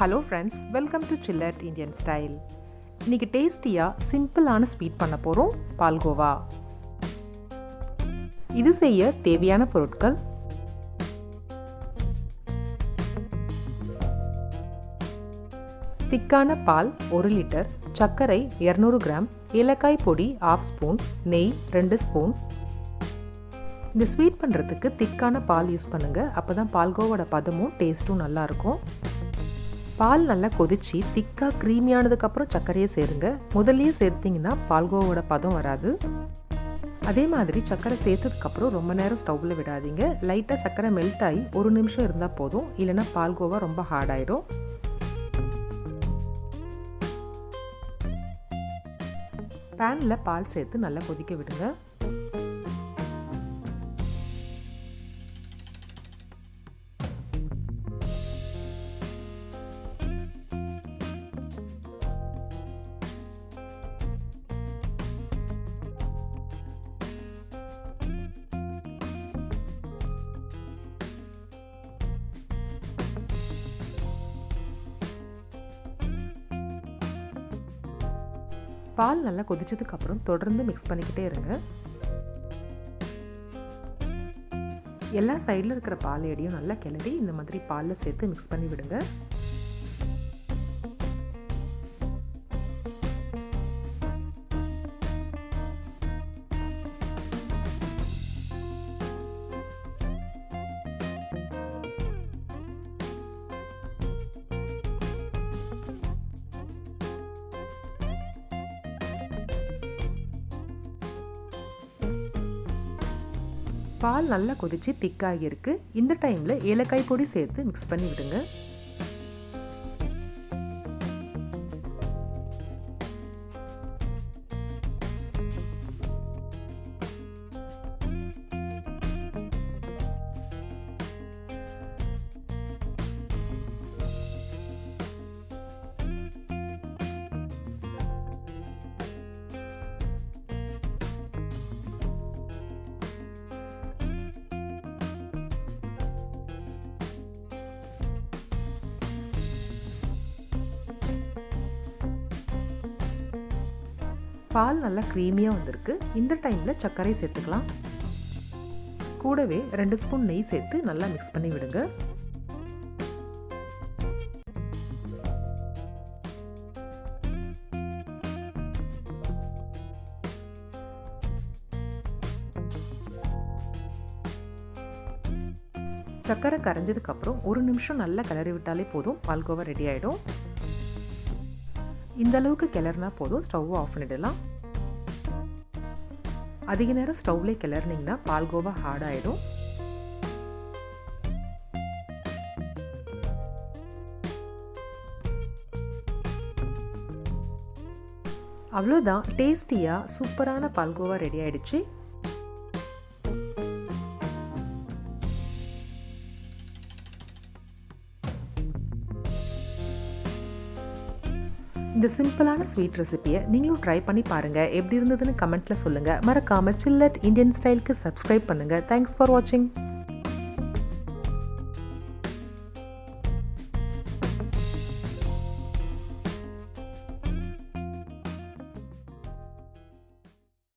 Hello friends, welcome to ChillatIndianstyle. இன்னைக்கு டேஸ்டியா சிம்பிளான ஸ்வீட் பண்ண போறோம் பால்கோவா. இது செய்ய தேவையான பொருட்கள்: திக்கான பால் 1 லிட்டர், சர்க்கரை 200 கிராம், ஏலக்காய் பொடி 1/2 ஸ்பூன், நெய் 2 ஸ்பூன். இந்த ஸ்வீட் பண்ணுறதுக்கு திக்கான பால் யூஸ் பண்ணுங்கள், அப்போ தான் பால்கோவோட பதமும் டேஸ்ட்டும் நல்லாயிருக்கும். பால் நல்லா கொதிச்சு திக்காக க்ரீமியானதுக்கப்புறம் சர்க்கரையை சேருங்க. முதல்லையே சேர்த்திங்கன்னா பால்கோவோட பதம் வராது. அதே மாதிரி சர்க்கரை சேர்த்ததுக்கப்புறம் ரொம்ப நேரம் ஸ்டவ்வில் விடாதீங்க. லைட்டாக சர்க்கரை மெல்ட் ஆகி 1 நிமிஷம் இருந்தால் போதும், இல்லைன்னா பால்கோவா ரொம்ப ஹார்ட் ஆகிடும். பேனில் பால் சேர்த்து நல்லா கொதிக்க விடுங்க. பால் நல்லா கொதிச்சதுக்கப்புறம் தொடர்ந்து மிக்ஸ் பண்ணிக்கிட்டே இருங்க. எல்லா சைடில் இருக்கிற பால் எடையும் நல்லா கிளறி இந்த மாதிரி பாலில் சேர்த்து மிக்ஸ் பண்ணி விடுங்க. பால் நல்லா கொதிச்சு திக்காகி இருக்கு. இந்த டைம்ல ஏலக்காய் பொடி சேர்த்து மிக்ஸ் பண்ணி விடுங்க. பால் நல்லா க்ரீமியாக வந்திருக்கு. இந்த டைமில் சர்க்கரை சேர்த்துக்கலாம். கூடவே 2 ஸ்பூன் நெய் சேர்த்து நல்லா மிக்ஸ் பண்ணி விடுங்க. சர்க்கரை கரைஞ்சதுக்கப்புறம் 1 நிமிஷம் நல்லா கிளறி விட்டாலே போதும், பால்கோவா ரெடி ஆகிடும். இந்த அளவுக்கு கிளறினா போதும், ஸ்டவ் ஆஃப் பண்ணிடலாம். அதிக நேரம் ஸ்டவ்லேயே கிளறினீங்கன்னா பால்கோவா ஹார்ட் ஆகிடும். அவ்வளோதான், டேஸ்டியாக சூப்பரான பால்கோவா ரெடி ஆயிடுச்சு. இந்த சிம்பிளான ஸ்வீட் ரெசிபியை நீங்களும் ட்ரை பண்ணி பாருங்கள். எப்படி இருந்ததுன்னு கமெண்ட்டில் சொல்லுங்கள். மறக்காமல் சில்லட் இந்தியன் ஸ்டைலுக்கு சப்ஸ்கிரைப் பண்ணுங்கள். தேங்க்ஸ் ஃபார் வாட்சிங்.